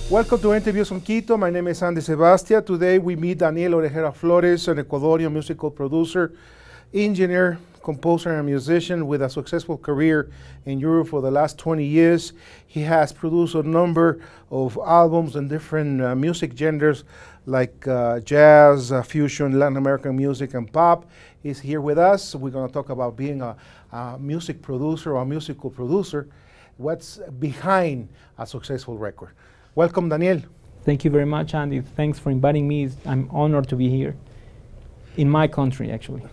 Welcome to Interviews from Quito. My name is Andy Sebastia. Today we meet Daniel Orejuela Flores, an Ecuadorian musical producer, engineer, composer, and musician with a successful career in Europe for the last 20 years. He has produced a number of albums in different music genres like jazz, fusion, Latin American music, and pop. He's here with us. We're going to talk about being a music producer or a musical producer, what's behind a successful record. Welcome, Daniel. Thank you very much, Andy. Thanks for inviting me. I'm honored to be here in my country, actually.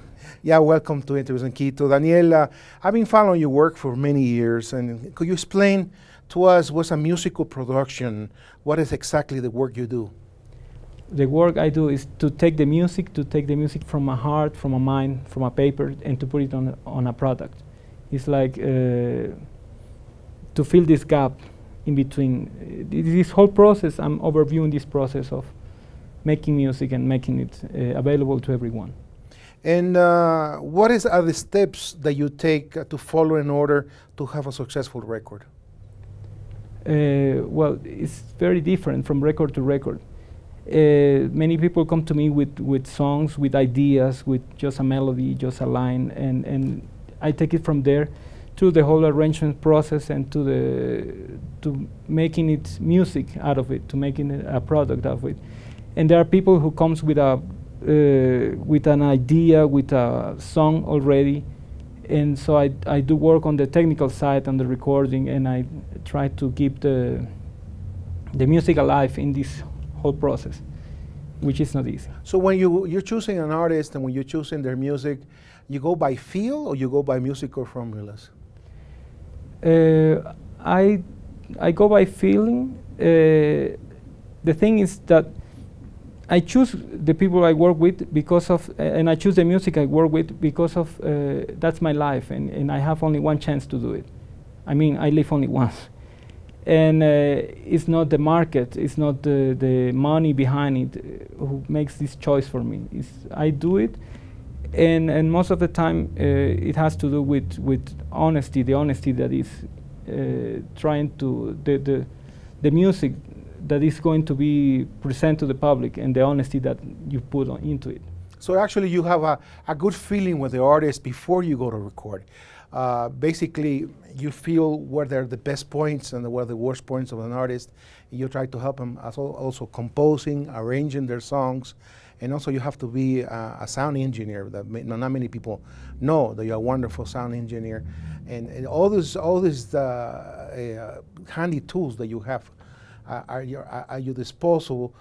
Yeah, welcome to Interviews in Quito. Daniel, I've been following your work for many years, and could you explain to us what's a musical production? What is exactly the work you do? The work I do is to take the music from my heart, from my mind, from a paper, and to put it on a product. It's like to fill this gap in between. This whole process, I'm overviewing this process of making music and making it available to everyone. And what are the steps that you take to follow in order to have a successful record? Well, it's very different from record to record. Many people come to me with songs, with ideas, with just a melody, just a line, and I take it from there through the whole arrangement process and to making it music out of it, to making it a product out of it. And there are people who comes with an idea, with a song already, and so I do work on the technical side and the recording, and I try to keep the music alive in this whole process, which is not easy. So when you're choosing an artist and when you're choosing their music, you go by feel or you go by musical formulas? I go by feeling. The thing is that I choose the people I work with because of, and I choose the music I work with because of, that's my life, and I have only one chance to do it. I mean, I live only once. And it's not the market, it's not the money behind it who makes this choice for me. I do it, and most of the time it has to do with honesty, the honesty that is trying to, the music that is going to be presented to the public, and the honesty that you put into it. So actually you have a good feeling with the artist before you go to record. Basically, you feel what are the best points and what are the worst points of an artist. You try to help them also composing, arranging their songs, and also you have to be a sound engineer. That not many people know that you're a wonderful sound engineer, and all these handy tools that you have are at your disposal.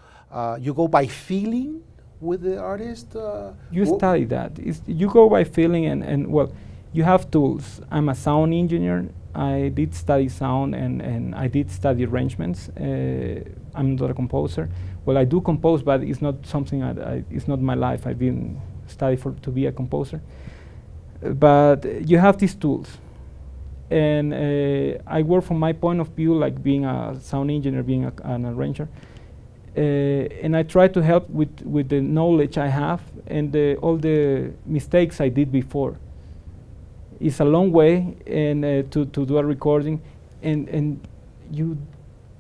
You go by feeling with the artist. You study that. You go by feeling, and well, you have tools. I'm a sound engineer. I did study sound and I did study arrangements. I'm not a composer. Well, I do compose, but it's not something it's not my life. I didn't study to be a composer. But you have these tools. And I work from my point of view, like being a sound engineer, being an arranger. And I try to help with the knowledge I have and all the mistakes I did before. It's a long way and to do a recording, and you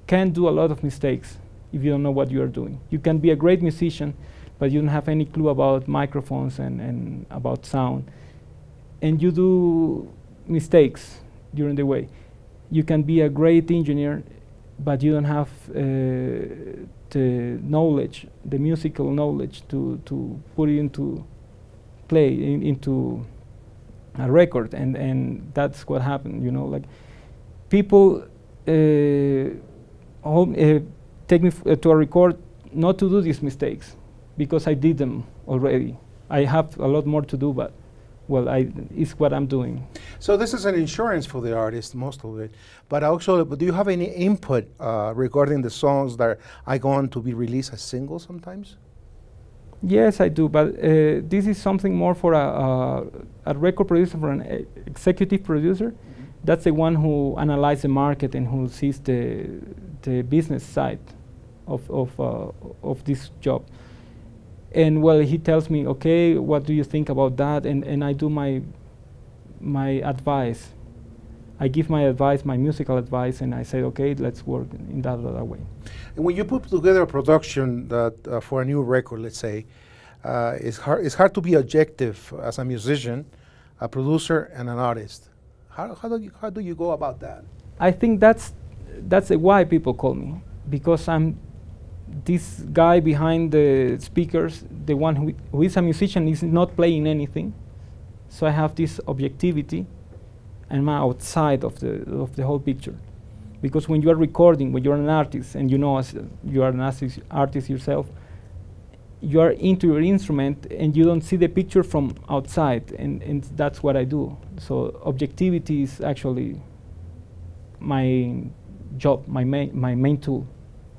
can do a lot of mistakes if you don't know what you are doing. You can be a great musician, but you don't have any clue about microphones and about sound. And you do mistakes during the way. You can be a great engineer, but you don't have the knowledge, the musical knowledge to put it into play, into a record, and that's what happened, you know, like people take me to a record not to do these mistakes because I did them already. I have a lot more to do, but well, it's what I'm doing. So this is an insurance for the artist, most of it, but also, do you have any input regarding the songs that are going to be released as singles sometimes? Yes, I do, but this is something more for a record producer, for an executive producer. Mm-hmm. That's the one who analyzes the market and who sees the business side of this job. And well, he tells me, okay, what do you think about that? And I do my advice. I give my advice, my musical advice, and I say, okay, let's work in that other way. And when you put together a production that for a new record, let's say, it's hard to be objective as a musician, a producer, and an artist. How do you go about that? I think that's why people call me, because I'm this guy behind the speakers, the one who is a musician, is not playing anything. So I have this objectivity, and I'm outside of the whole picture. Because when you are recording, when you're an artist, and you know as you are an artist yourself, you are into your instrument and you don't see the picture from outside, and that's what I do. So objectivity is actually my job, my main tool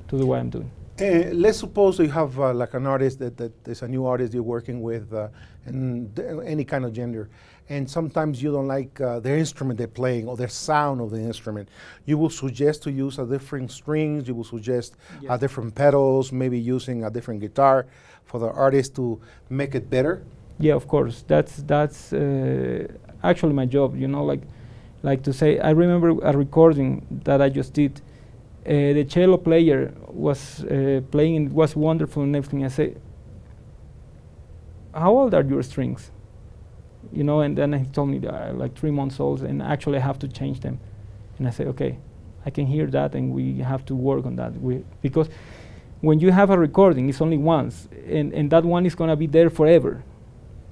to do what I'm doing. Let's suppose you have like an artist that is a new artist you're working with, and any kind of gender, and sometimes you don't like their instrument they're playing or their sound of the instrument. You will suggest to use a different strings. You will suggest a different pedals, maybe using a different guitar for the artist to make it better. Yeah, of course. That's actually my job. You know, like to say. I remember a recording that I just did. The cello player was playing, and it was wonderful and everything. I say, how old are your strings? You know, and then he told me like 3 months old, and actually I have to change them. And I say, okay, I can hear that, and we have to work on that. Because when you have a recording, it's only once, and that one is going to be there forever.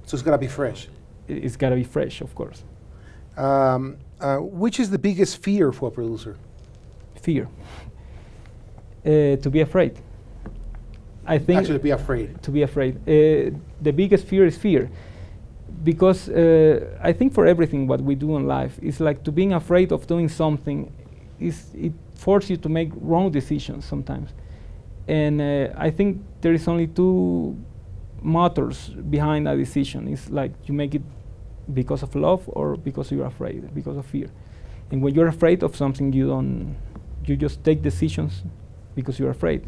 So it's got to be fresh. It's got to be fresh, of course. Which is the biggest fear for a producer? Fear. To be afraid. I think actually be afraid. To be afraid. The biggest fear is fear, because I think for everything what we do in life is like to being afraid of doing something. It forces you to make wrong decisions sometimes, and I think there is only two motors behind a decision. It's like you make it because of love or because you're afraid, because of fear. And when you're afraid of something, you just take decisions because you're afraid.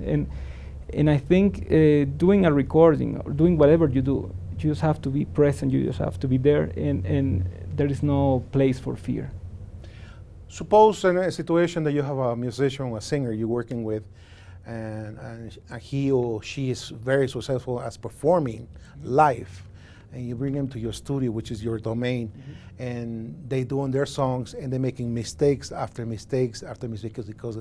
And I think doing a recording or doing whatever you do, you just have to be present, you just have to be there, and there is no place for fear. Suppose in a situation that you have a musician, a singer you're working with, and he or she is very successful as performing live, and you bring them to your studio, which is your domain, and they doing their songs, and they're making mistakes after mistakes after mistakes because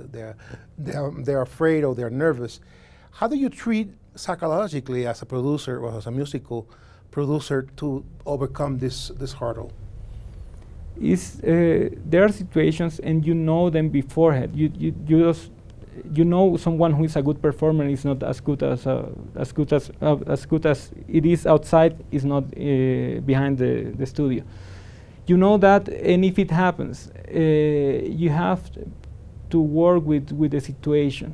they're afraid or they're nervous. How do you treat psychologically as a producer or as a musical producer to overcome this hurdle? There are situations, and you know them beforehand. You know someone who is a good performer is not as good as it is outside, is not behind the studio. You know that, and if it happens, you have to work with the situation.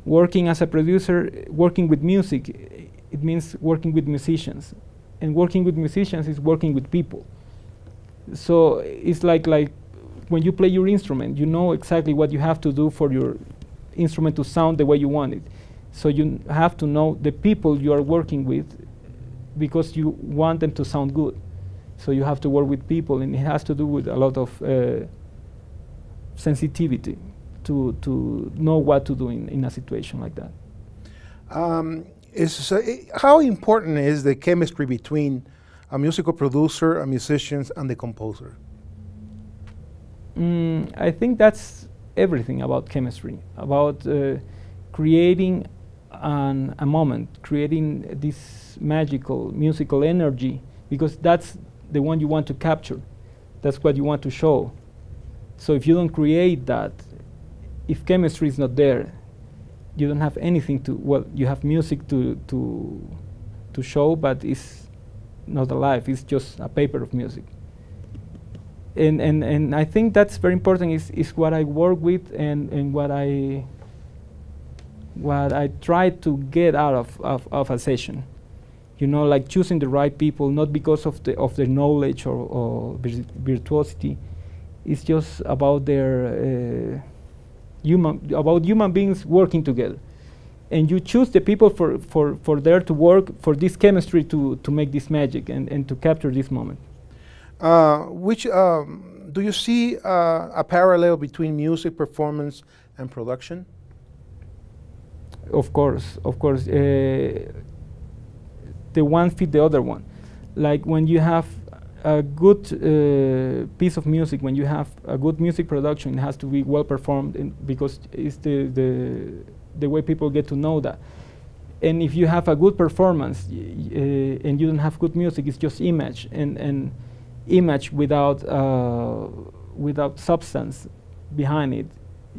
Working as a producer, working with music, it means working with musicians, and working with musicians is working with people. So it's like when you play your instrument, you know exactly what you have to do for your instrument to sound the way you want it. So you have to know the people you are working with, because you want them to sound good. So you have to work with people, and it has to do with a lot of sensitivity to know what to do in a situation like that. How important is the chemistry between a musical producer, a musician, and the composer? I think that's everything about chemistry, about creating a moment, creating this magical musical energy, because that's the one you want to capture. That's what you want to show. So if you don't create that, if chemistry is not there, you don't have anything to, well, you have music to show, but it's not alive, it's just a paper of music. And I think that's very important, is what I work with, and what I try to get out of a session. You know, like choosing the right people, not because of their knowledge or virtuosity. It's just about their human beings working together. And you choose the people for there to work, for this chemistry to make this magic and to capture this moment. Which Do you see a parallel between music performance and production? Of course, of course. The one fit the other one. Like when you have a good piece of music, when you have a good music production, it has to be well performed because it's the way people get to know that. And if you have a good performance and you don't have good music, it's just image and image without without substance behind it.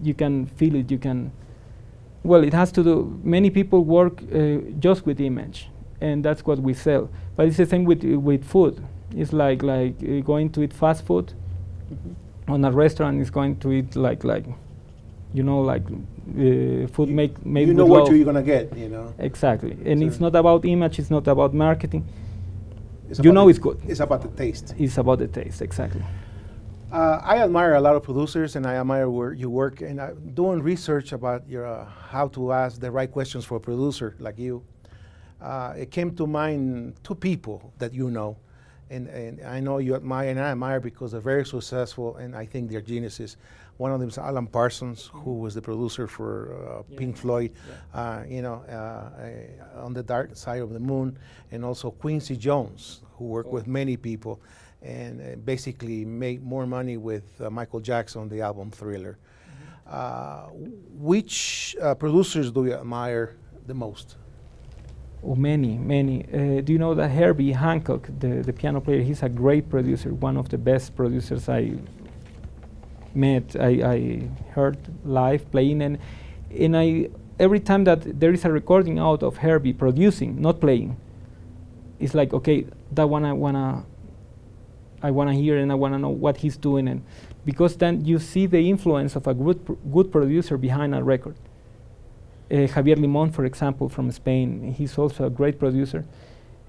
You can feel it. You can. Well, it has to do. Many people work just with image, and that's what we sell. But it's the same with food. It's like going to eat fast food. On a restaurant is going to eat like you know, like food made you know with what love. you're gonna get, you know. Exactly, and So it's not about image. It's not about marketing. It's You about know the- it's good. It's about the taste. It's about the taste. Exactly. I admire a lot of producers, and I admire where you work. And doing research about your how to ask the right questions for a producer like you, it came to mind two people that you know, and I know you admire, and I admire because they're very successful, and I think they're geniuses. One of them is Alan Parsons, who was the producer for Pink Floyd, you know, on the Dark Side of the Moon, and also Quincy Jones, who worked with many people, and basically made more money with Michael Jackson on the album Thriller. Which producers do you admire the most? Oh, many, many. Do you know that Herbie Hancock, the piano player, he's a great producer, one of the best producers I met. I heard live playing, and I every time that there is a recording out of Herbie producing, not playing, it's like, okay, that one I wanna hear, and I wanna know what he's doing, and because then you see the influence of a good producer behind a record. Javier Limón, for example, from Spain, he's also a great producer.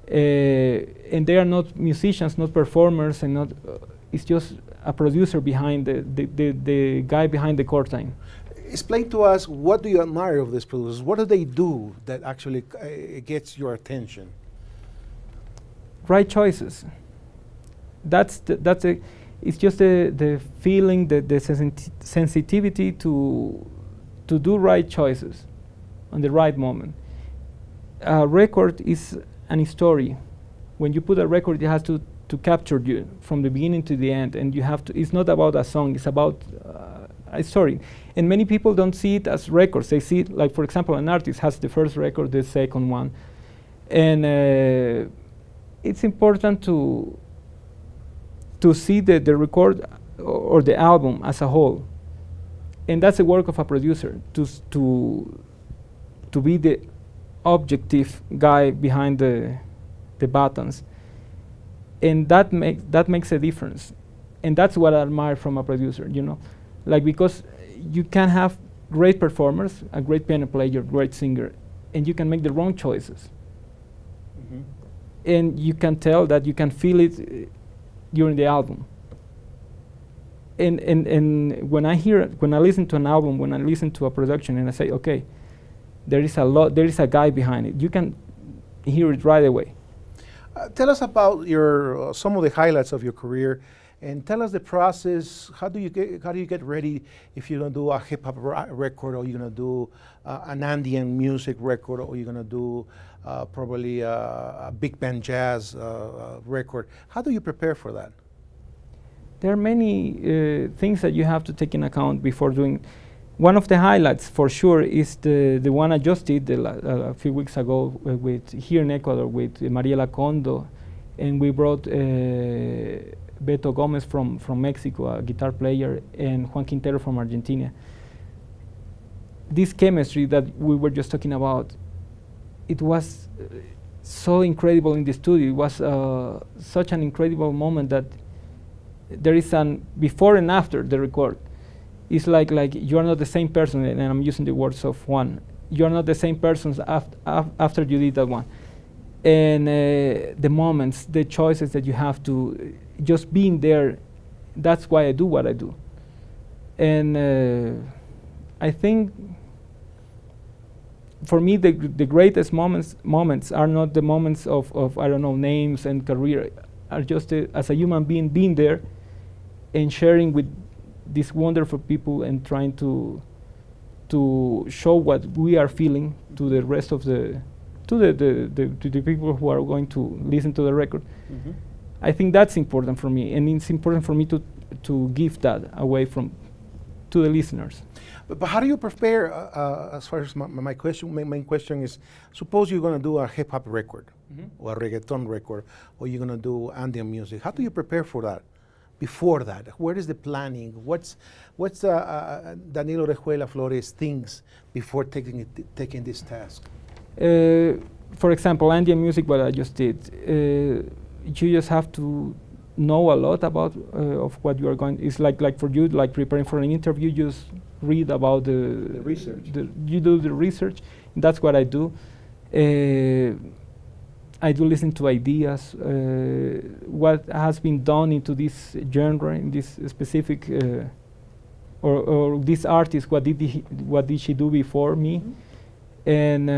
And they are not musicians, not performers, and not. It's just a producer behind the guy behind the curtain. Explain to us, what do you admire of these producers? What do they do that actually gets your attention? Right choices. It's just the feeling, the sensitivity to do right choices on the right moment. A record is an story. When you put a record, it has to capture you from the beginning to the end, and you have to. It's not about a song. It's about a story. And many people don't see it as records. They see it like, for example, an artist has the first record, the second one, and it's important to see the record or the album as a whole. And that's the work of a producer, to be the objective guy behind the buttons. And that makes a difference. And that's what I admire from a producer, you know. Like, because you can have great performers, a great piano player, great singer, and you can make the wrong choices. Mm-hmm. And you can tell that, you can feel it during the album. And when I listen to an album, when I listen to a production, and I say, okay, there is a guy behind it, you can hear it right away. Tell us about your some of the highlights of your career, and tell us the process. How do you get ready if you're gonna do a hip hop record, or you're gonna do an Andean music record, or you're gonna do probably a big band jazz record? How do you prepare for that? There are many things that you have to take in account before doing. One of the highlights, for sure, is the one I just did a few weeks ago with here in Ecuador with Mariela Condo, and we brought Beto Gomez from Mexico, a guitar player, and Juan Quintero from Argentina. This chemistry that we were just talking about, it was so incredible in the studio. It was such an incredible moment that there is an before and after the record. It's like you are not the same person, and I'm using the words of Juan. You are not the same person after you did that one. And the moments, the choices that you have to, just being there, that's why I do what I do. And I think for me the greatest moments are not the moments of I don't know, names and career, are just as a human being there and sharing with these wonderful people and trying to show what we are feeling to the rest of the to the people who are going to listen to the record. Mm-hmm. I think that's important for me, and it's important for me to give that away to the listeners. But how do you prepare? As far as my main question is, suppose you're going to do a hip hop record, or a reggaeton record, or you're going to do Andean music. How do you prepare for that? Before that, where is the planning? What's Daniel Orejuela Flores thinks before taking this task? For example, Andean music, what I just did, you just have to know a lot about of what you are going. It's like for you, like preparing for an interview. You just read about the research. You do the research. And that's what I do. I do listen to ideas, what has been done into this genre, in this specific, or this artist, what did she do before me, and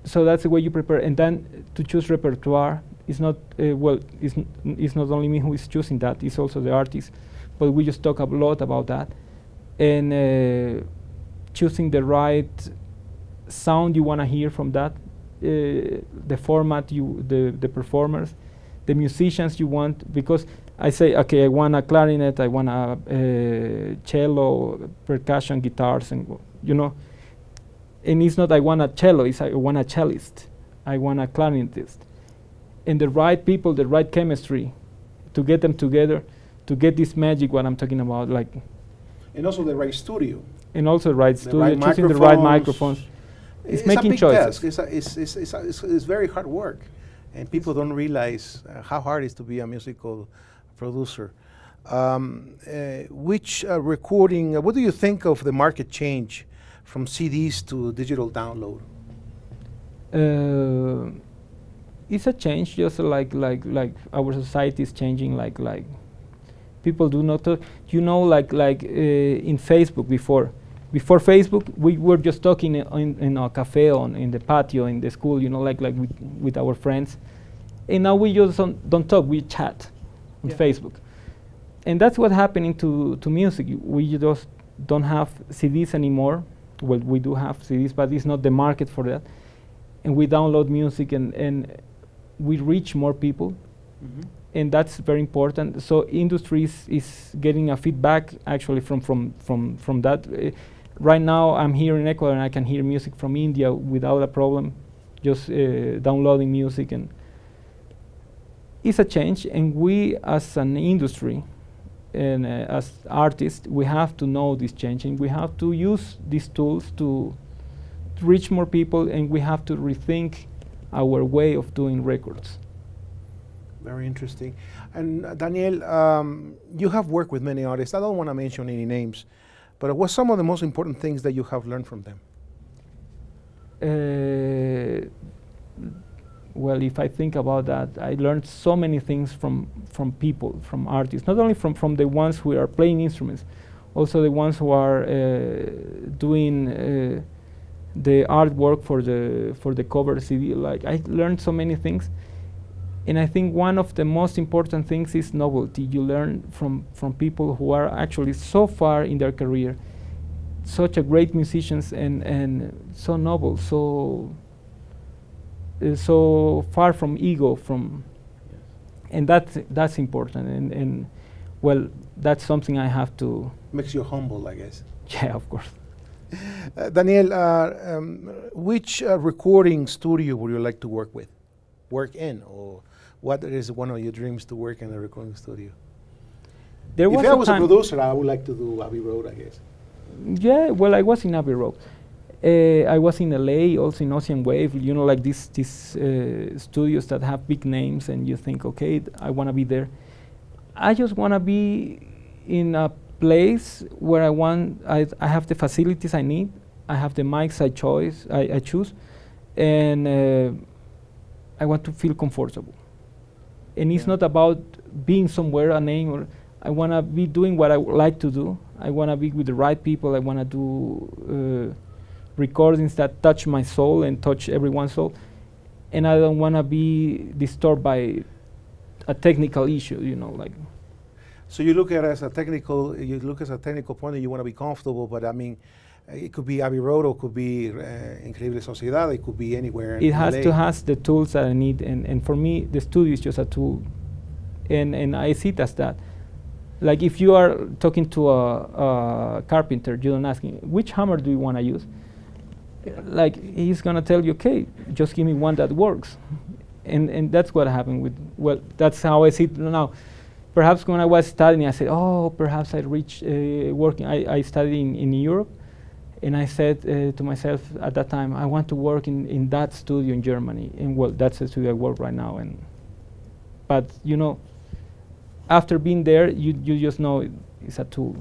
so that's the way you prepare. And then to choose repertoire is not it's not only me who is choosing that; it's also the artist. But we just talk a lot about that, and choosing the right sound you want to hear from that. The format, the performers, the musicians you want, because I say, okay, I want a clarinet, I want a cello, percussion, guitars, and and it's not I want a cello, it's I want a cellist, I want a clarinetist, and the right people, the right chemistry, to get them together, to get this magic. What I'm talking about, like, and also the right studio, and also the right studio, choosing the right microphones. It's making a big choices. Task. It's very hard work, and people don't realize how hard it is to be a musical producer. Which recording? What do you think of the market change from CDs to digital download? It's a change, just like our society is changing. Like people do not talk. In Facebook before. Before Facebook, we were just talking in a cafe, in the patio, in the school, like with our friends. And now we just don't talk, we chat on Facebook. And that's what's happening to music. We just don't have CDs anymore. Well, we do have CDs, but it's not the market for that. And we download music and we reach more people. And that's very important. So industry is getting a feedback actually from that. Right now, I'm here in Ecuador, and I can hear music from India without a problem, just downloading music, and it's a change. And we, as an industry, and as artists, we have to know this change, and we have to use these tools to reach more people, and we have to rethink our way of doing records. Very interesting. And Daniel, you have worked with many artists. I don't want to mention any names. But what's some of the most important things that you have learned from them? Well, if I think about that, I learned so many things from people, from artists, not only from the ones who are playing instruments, also the ones who are doing the artwork for the cover CD. Like, I learned so many things. And I think one of the most important things is novelty. You learn from people who are actually so far in their career, such a great musicians, and so noble, so far from ego, and that's important. And well, that's something I have to. Makes you humble, I guess. Yeah, of course. Daniel, which recording studio would you like to work in, or what is one of your dreams to work in a recording studio? If I was a producer, I would like to do Abbey Road, I guess. Yeah, well, I was in Abbey Road. I was in LA, also in Ocean Wave, like these studios that have big names, and you think, okay, I want to be there. I just want to be in a place where I have the facilities I need, I have the mics I choose, and I want to feel comfortable. And it's not about being somewhere, a name, or I want to be doing what I like to do. I want to be with the right people. I want to do recordings that touch my soul and touch everyone's soul. And I don't want to be disturbed by a technical issue, like. So you look at it as a technical, you look as a technical point that you want to be comfortable, but I mean, it could be Abbey Road, or it could be Increíble Sociedad, it could be anywhere. It has LA. to has the tools that I need, and for me, the studio is just a tool, and I see it as that. Like if you are talking to a carpenter, you don't ask him, which hammer do you want to use? Like he's gonna tell you, okay, just give me one that works, and that's what happened with. Well, that's how I see it now. Perhaps when I was studying, I said, oh, perhaps I reached working. I studied in Europe, and I said to myself at that time, I want to work in that studio in Germany, and well, that's the studio I work right now. But you know, after being there, you just know it's a tool.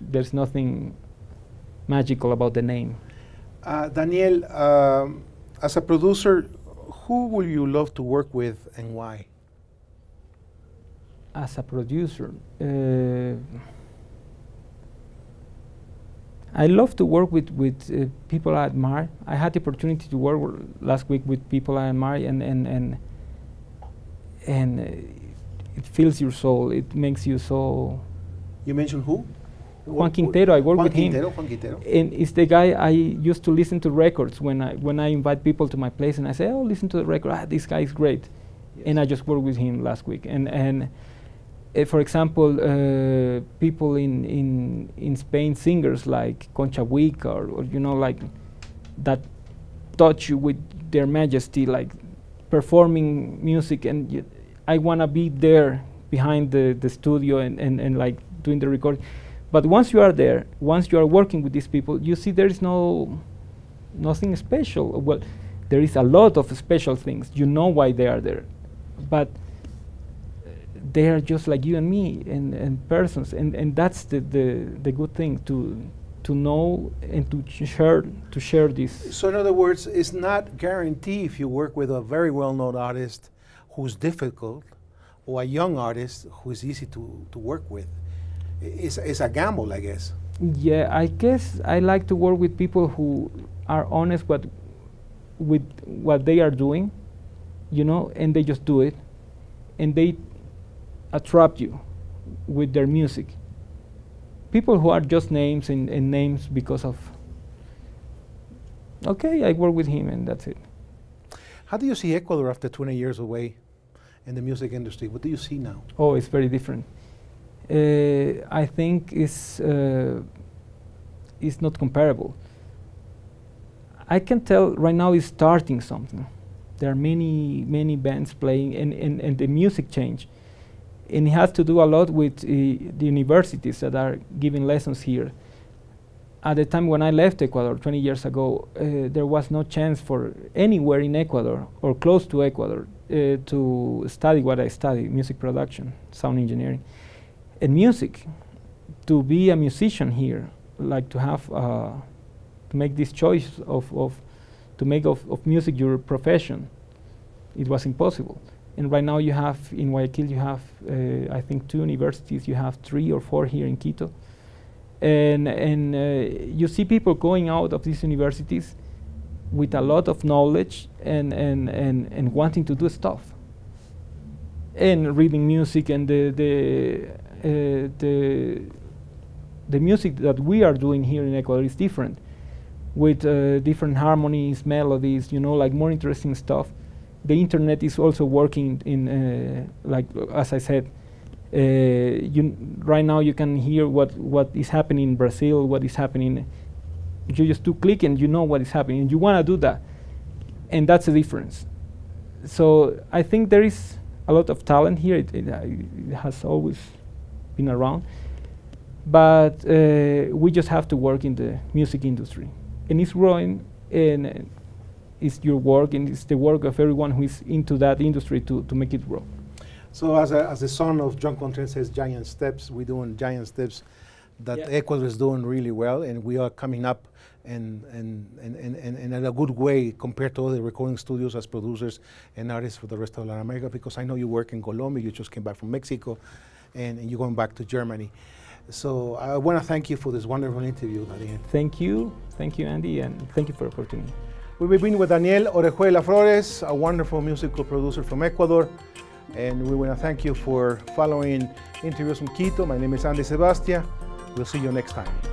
There's nothing magical about the name. Daniel, as a producer, who will you love to work with and why? As a producer, I love to work with people I admire. I had the opportunity to work last week with people I admire, and it fills your soul. It makes you so. You mentioned who? Juan Quintero. I work with him. Juan Quintero. And it's the guy I used to listen to records when I invite people to my place, and I say, oh, listen to the record. Ah, this guy is great. Yes. And I just worked with him last week. And for example, people in Spain, singers like Concha Wick, or you know, like that touch you with their majesty, like performing music, and I want to be there behind the studio and like doing the recording. But once you are there, once you are working with these people, you see there is nothing special. Well, there is a lot of special things. You know why they are there, but they are just like you and me, and persons, and that's the good thing to know and to share this. So in other words, it's not guaranteed if you work with a very well-known artist who's difficult, or a young artist who is easy to work with. It's a gamble, I guess. Yeah, I guess I like to work with people who are honest with what they are doing, you know, and they just do it, and they attract you with their music. People who are just names and names because of, okay, I work with him and that's it. How do you see Ecuador after 20 years away in the music industry? What do you see now? Oh, it's very different. I think it's not comparable. I can tell right now it's starting something. There are many bands playing, and the music change. And it has to do a lot with the universities that are giving lessons here. At the time when I left Ecuador 20 years ago, there was no chance for anywhere in Ecuador or close to Ecuador to study what I studied, music production, sound engineering. And music, to be a musician here, like to have, to make this choice to make of music your profession, it was impossible. And right now you have, in Guayaquil you have, I think 2 universities, you have 3 or 4 here in Quito. And you see people going out of these universities with a lot of knowledge and wanting to do stuff. And reading music, and the music that we are doing here in Ecuador is different, with different harmonies, melodies, you know, like more interesting stuff. The internet is also working in, like as I said, right now you can hear what is happening in Brazil, what is happening. You just do click and you know what is happening, and you want to do that, and that's the difference. So I think there is a lot of talent here. It has always been around, but we just have to work in the music industry, and it's growing, and it's your work, and it's the work of everyone who is into that industry to make it grow. So as the son of John Contreras says, giant steps, we're doing giant steps that Ecuador is doing really well, and we are coming up in a good way compared to other recording studios as producers and artists for the rest of Latin America, because I know you work in Colombia, you just came back from Mexico, and you're going back to Germany. So I want to thank you for this wonderful interview, Daniel. Thank you, Andy, and thank you for the opportunity. We've been with Daniel Orejuela Flores, a wonderful musical producer from Ecuador. And we want to thank you for following Interviews from Quito. My name is Andy Sebastia. We'll see you next time.